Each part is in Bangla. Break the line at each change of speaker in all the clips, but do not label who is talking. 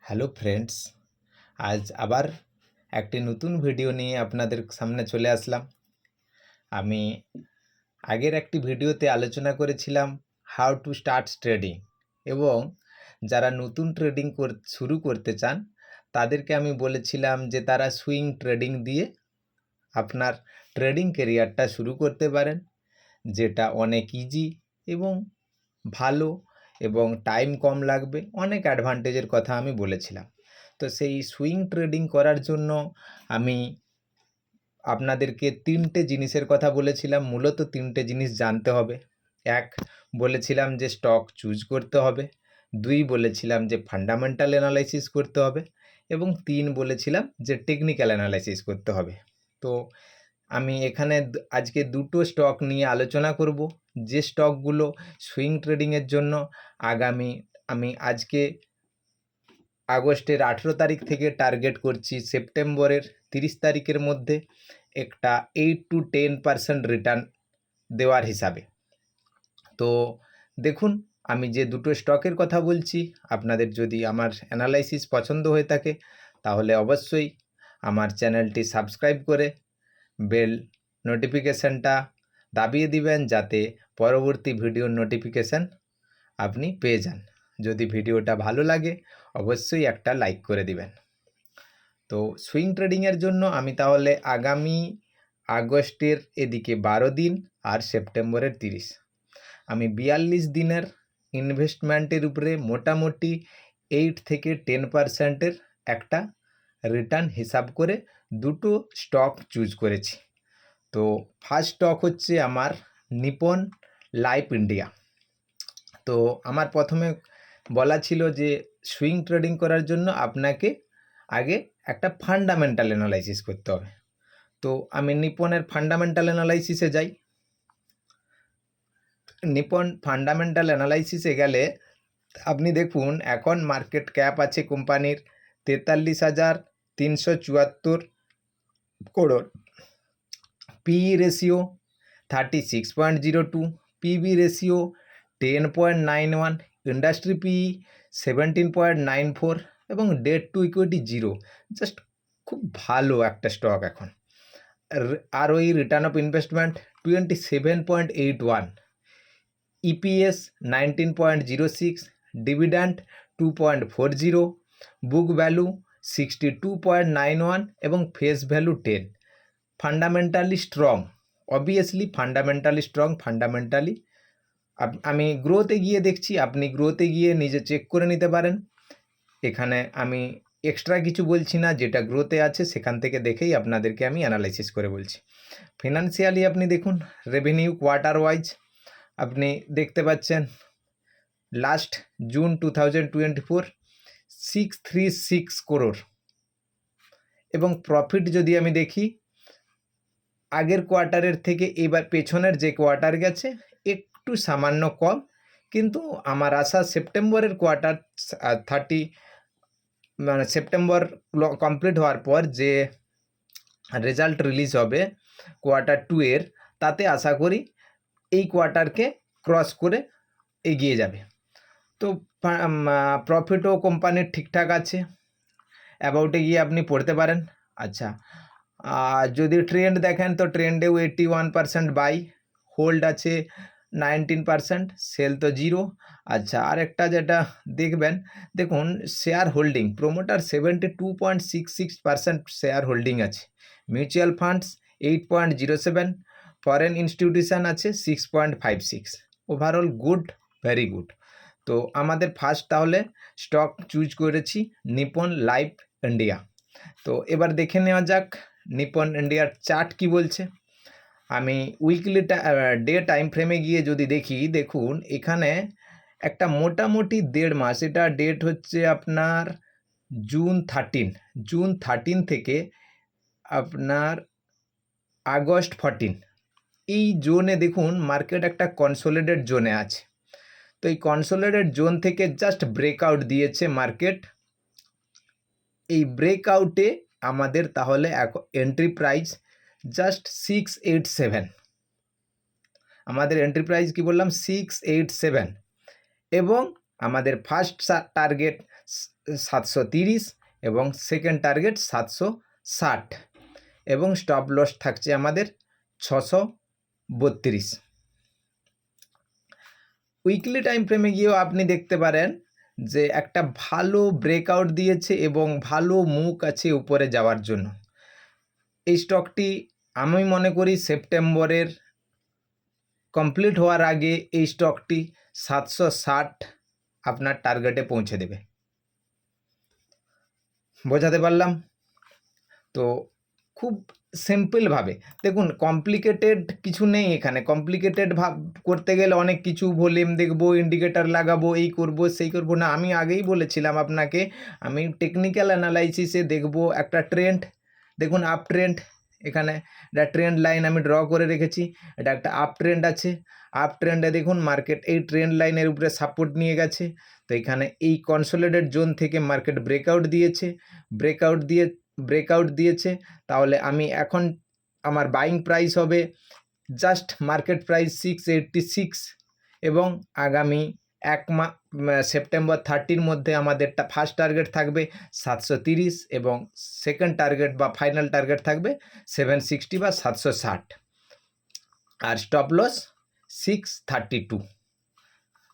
হ্যালো ফ্রেন্ডস, আজ আবার একটি নতুন ভিডিও নিয়ে আপনাদের সামনে চলে আসলাম। আমি আগের একটি ভিডিওতে আলোচনা করেছিলাম হাউ টু স্টার্ট ট্রেডিং, এবং যারা নতুন ট্রেডিং শুরু করতে চান তাদেরকে আমি বলেছিলাম যে তারা সুইং ট্রেডিং দিয়ে আপনার ট্রেডিং ক্যারিয়ারটা শুরু করতে পারেন, যেটা অনেক ইজি এবং ভালো এবং টাইম কম লাগবে। অনেক অ্যাডভান্টেজের কথা আমি বলেছিলাম। তো সেই সুইং ট্রেডিং করার জন্য আমি আপনাদেরকে তিনটে জিনিসের কথা বলেছিলাম। মূলত তিনটে জিনিস জানতে হবে। এক, বলেছিলাম যে স্টক চুজ করতে হবে। দুই, বলেছিলাম যে ফান্ডামেন্টাল অ্যানালাইসিস করতে হবে। এবং তিন, বলেছিলাম যে টেকনিক্যাল অ্যানালাইসিস করতে হবে। তো আমি এখানে আজকে দুটো স্টক নিয়ে আলোচনা করব, যে স্টকগুলো সুইং ট্রেডিংয়ের জন্য আমি আজকে আগস্টের 18 তারিখ থেকে টার্গেট করছি সেপ্টেম্বরের 30 তারিখের মধ্যে একটা 8 to 10% রিটার্ন দেওয়ার হিসাবে। তো দেখুন, আমি যে দুটো স্টকের কথা বলছি, আপনাদের যদি আমার অ্যানালাইসিস পছন্দ হয়ে থাকে তাহলে অবশ্যই আমার চ্যানেলটি সাবস্ক্রাইব করে বেল নোটিফিকেশানটা দাবিয়ে দিবেন, যাতে পরবর্তী ভিডিওর নোটিফিকেশান আপনি পেয়ে যান। যদি ভিডিওটা ভালো লাগে অবশ্যই একটা লাইক করে দিবেন। তো সুইং ট্রেডিংয়ের জন্য আমি তাহলে আগামী আগস্টের এদিকে 12 দিন আর সেপ্টেম্বরের 30, আমি 42 দিনের ইনভেস্টমেন্টের উপরে মোটামুটি 8 থেকে 10%-এর একটা রিটার্ন হিসাব করে দুটো স্টক চুজ করেছি। তো ফার্স্ট স্টক হচ্ছে আমার নিপন লাইফ ইন্ডিয়া। তো আমার প্রথমে বলা ছিল যে সুইং ট্রেডিং করার জন্য আপনাকে আগে একটা ফান্ডামেন্টাল অ্যানালাইসিস করতে হবে। তো আমি নিপনের ফান্ডামেন্টাল অ্যানালাইসিসে যাই। নিপন ফান্ডামেন্টাল অ্যানালাইসিসে গেলে আপনি দেখুন, এখন মার্কেট ক্যাপ আছে কোম্পানির 43,374 crore, PE ratio 36.02, PB ratio 10.91, industry PE 17.94 এবং ডেট টু ইকুইটি 0। জাস্ট খুব ভালো একটা স্টক এখন। আর ওই return of investment 27.81, EPS 19.06, dividend 2.40, book value 62.91 এবং face value 10। Fundamentally strong, obviously fundamentally strong. Fundamentally আমি গ্রোতে গিয়ে দেখছি, আপনি গ্রোতে গিয়ে নিজে চেক করে নিতে পারেন। এখানে আমি এক্সট্রা কিছু বলছি না, যেটা গ্রোতে আছে সেখান থেকে দেখেই আপনাদেরকে আমি অ্যানালাইসিস করে বলছি। ফিনান্সিয়ালি আপনি দেখুন, রেভিনিউ কোয়ার্টার ওয়াইজ আপনি দেখতে পাচ্ছেন লাস্ট জুন 2024 636 করোড়, এবং প্রফিট যদি আমি দেখি আগের কোয়ার্টারের থেকে এবার পেছনের যে কোয়ার্টার গেছে একটু সামান্য কম, কিন্তু আমার আশা সেপ্টেম্বরের কোয়ার্টার 30 মানে সেপ্টেম্বর কমপ্লিট হওয়ার পর যে রেজাল্ট রিলিজ হবে কোয়ার্টার 2 এর, তাতে আশা করি এই কোয়ার্টারকে ক্রস করে এগিয়ে যাবে। তো প্রফিটও কোম্পানির ঠিকঠাক আছে, অ্যাবাউটে গিয়ে আপনি পড়তে পারেন। আচ্ছা, যদি ট্রেন্ড দেখেন তো ট্রেন্ডেও 81% বাই, হোল্ড আছে 19%, সেল তো 0। আচ্ছা, আরেকটা যেটা দেখবেন, দেখুন share holding, promoter 72.66% share holding আছে, মিউচুয়াল ফান্ডস 8.07, ফরেন ইনস্টিটিউশন আছে 6.56। Overall good, very good. তো আমাদের ফার্স্ট তাহলে স্টক চুজ করেছি নিপন লাইফ ইন্ডিয়া। তো এবার দেখে নেওয়া যাক নিপন ইন্ডিয়ার চার্ট কি বলছে। আমি উইকলি ডে টাইম ফ্রেমে গিয়ে যদি দেখি, দেখুন এখানে একটা মোটামুটি 1.5 মাস, এটা ডেট হচ্ছে আপনার জুন 13 থেকে আপনার আগস্ট 14, এই জোনে দেখুন মার্কেট একটা কনসোলিডেট জোনে আছে। তো এই কনসোলিডেট জোন থেকে জাস্ট ব্রেকআউট দিয়েছে মার্কেট। এই ব্রেকআউটে আমাদের তাহলে এন্ট্রি প্রাইস জাস্ট 687, আমাদের এন্ট্রি প্রাইস কি বললাম 687, এবং আমাদের ফার্স্ট টার্গেট 730 এবং সেকেন্ড টার্গেট 760 এবং স্টপ লস থাকছে আমাদের 632। উইকলি টাইম ফ্রেমে গিয়েও আপনি দেখতে পারেন যে একটা ভালো ব্রেকআউট দিয়েছে এবং ভালো মুখ আছে উপরে যাওয়ার জন্য। এই স্টকটি আমি মনে করি সেপ্টেম্বরের কমপ্লিট হওয়ার আগে এই স্টকটি 760 আপনার টার্গেটে পৌঁছে দেবে। বোঝাতে পারলাম? তো খুব সিম্পলভাবে দেখুন, কমপ্লিকেটেড কিছু নেই এখানে। কমপ্লিকেটেড করতে গেলে অনেক কিছু ভলিউম দেখবো, ইন্ডিকেটার লাগাবো, এই করব সেই করব না। আমি আগেই বলেছিলাম আপনাকে, আমি টেকনিক্যাল অ্যানালাইসিসে দেখব একটা ট্রেন্ড। দেখুন আপ ট্রেন্ড, এখানে একটা ট্রেন্ড লাইন আমি ড্র করে রেখেছি। এটা একটা আপ ট্রেন্ড আছে। আপ ট্রেন্ডে দেখুন মার্কেট এই ট্রেন্ড লাইনের উপরে সাপোর্ট নিয়ে গেছে। তো এখানে এই কনসোলিডেট জোন থেকে মার্কেট ব্রেকআউট দিয়েছে। তাহলে আমি এখন আমার বাইং প্রাইস হবে জাস্ট মার্কেট প্রাইস 686 এবং আগামী সেপ্টেম্বর 30 মধ্যে আমাদের ফার্স্ট টার্গেট থাকবে 730 এবং সেকেন্ড টার্গেট বা ফাইনাল টার্গেট থাকবে 760 বা 760 আর স্টপ লস 632।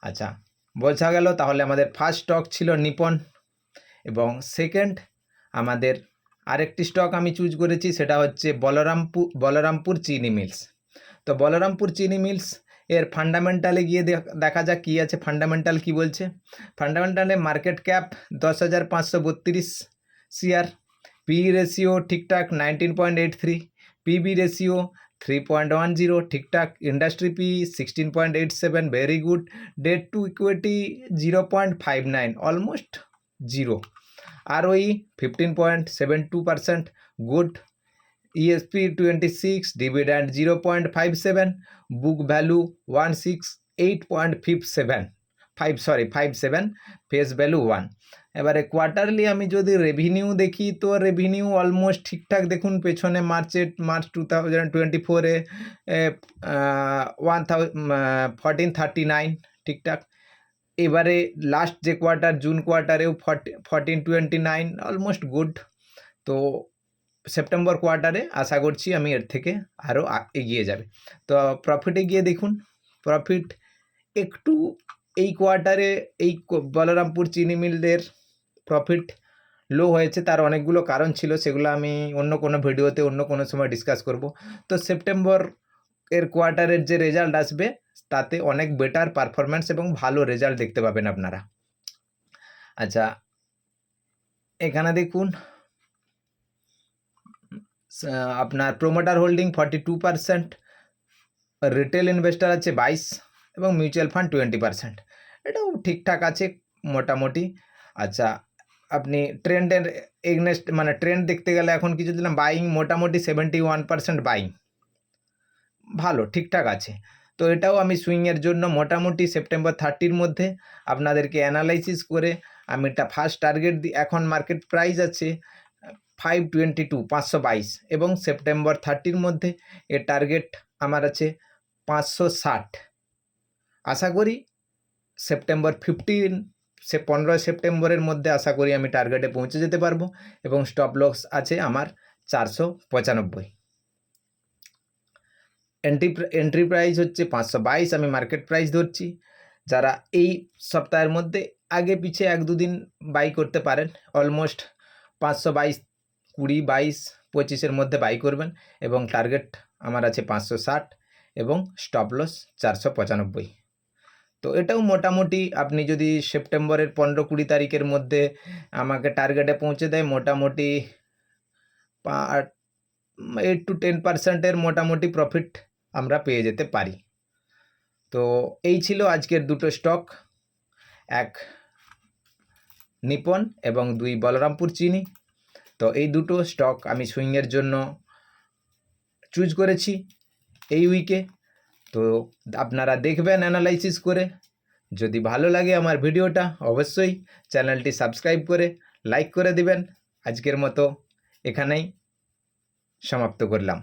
আচ্ছা, বোঝা গেল। তাহলে আমাদের ফার্স্ট স্টক ছিল নিপন এবং সেকেন্ড আমাদের আরেকটি স্টক আমি চুজ করেছি, সেটা হচ্ছে বলরামপুর চিনি মিলস। তো বলরামপুর চিনি মিলস এর ফান্ডামেন্টালে গিয়ে দেখা যাক কী আছে। ফান্ডামেন্টাল কি বলছে? ফান্ডামেন্টালে market cap 10,532 share, P ratio ঠিকঠাক 19.83, পিবি রেশিও 3.10 ঠিকঠাক, industry P 16.87 very good, debt to equity 0.59 almost zero, ROE 15.72% good, ESP 26, dividend 0.57, book value 168.57, face value 1। এবারে কোয়ার্টারলি আমি যদি রেভিনিউ দেখি তো রেভিনিউ অলমোস্ট ঠিকঠাক। দেখুন পেছনে মার্চ 2024-এ 1439 ঠিকঠাক। এবারে লাস্ট যে কোয়ার্টার জুন কোয়ার্টারেও 1429 অলমোস্ট গুড। তো সেপ্টেম্বর কোয়ার্টারে আশা করছি আমি এর থেকে আরও এগিয়ে যাবে। তো প্রফিটে গিয়ে দেখুন, প্রফিট একটু এই কোয়ার্টারে এই বলরামপুর চিনি মিলের প্রফিট লো হয়েছে। তার অনেকগুলো কারণ ছিল, সেগুলো আমি অন্য কোনো ভিডিওতে অন্য কোনো সময় ডিসকাস করব। তো সেপ্টেম্বর এর কোয়ার্টারের যে রেজাল্ট আসবে তাতে অনেক বেটার পারফরম্যান্স এবং ভালো রেজাল্ট দেখতে পাবেন আপনারা। আচ্ছা, এখানে দেখুন আপনার প্রোমোটার হোল্ডিং 42%, রিটেল ইনভেস্টার আছে 22 এবং মিউচুয়াল ফান্ড 20%। এটাও ঠিকঠাক আছে মোটামুটি। আচ্ছা, আপনি ট্রেন্ডের এগনেস্ট মানে ট্রেন্ড দেখতে গেলে এখন কিছু দিলাম বাইং মোটামুটি 71% বাইং, ভালো ঠিকঠাক আছে। তো এটাও আমি সুইংয়ের জন্য মোটামুটি সেপ্টেম্বর 30-র মধ্যে আপনাদেরকে অ্যানালাইসিস করে আমি একটা ফার্স্ট টার্গেট দিই। এখন মার্কেট প্রাইস আছে 522 এবং সেপ্টেম্বর 30-র মধ্যে এর টার্গেট আমার আছে 560। আশা করি সেপ্টেম্বর 15 সেপ্টেম্বরের মধ্যে আশা করি আমি টার্গেটে পৌঁছে যেতে পারবো এবং স্টপ লস আছে আমার 495। এন্ট্রি প্রাইস হচ্ছে 522, আমি মার্কেট প্রাইস ধরছি। যারা এই সপ্তাহের মধ্যে আগে পিছে 1-2 দিন বাই করতে পারেন, অলমোস্ট 522, 20, 22, 25-এর মধ্যে বাই করবেন এবং টার্গেট আমার আছে 560 এবং স্টপ লস 495। তো এটাও মোটামুটি আপনি যদি সেপ্টেম্বরের 15-20 তারিখের মধ্যে আমাকে টার্গেটে পৌঁছে দেয়, মোটামুটি 8-10%-এর মোটামুটি প্রফিট আমরা পেয়ে যেতে পারি। তো এই ছিল আজকের দুটো স্টক, এক নিপন এবং 2 বলরামপুর চিনি। তো এই দুটো স্টক আমি সুইংয়ের জন্য চুজ করেছি এই উইকে। তো আপনারা দেখবেন অ্যানালাইসিস করে। যদি ভালো লাগে আমার ভিডিওটা অবশ্যই চ্যানেলটি সাবস্ক্রাইব করে লাইক করে দিবেন। আজকের মতো এখানেই সমাপ্ত করলাম।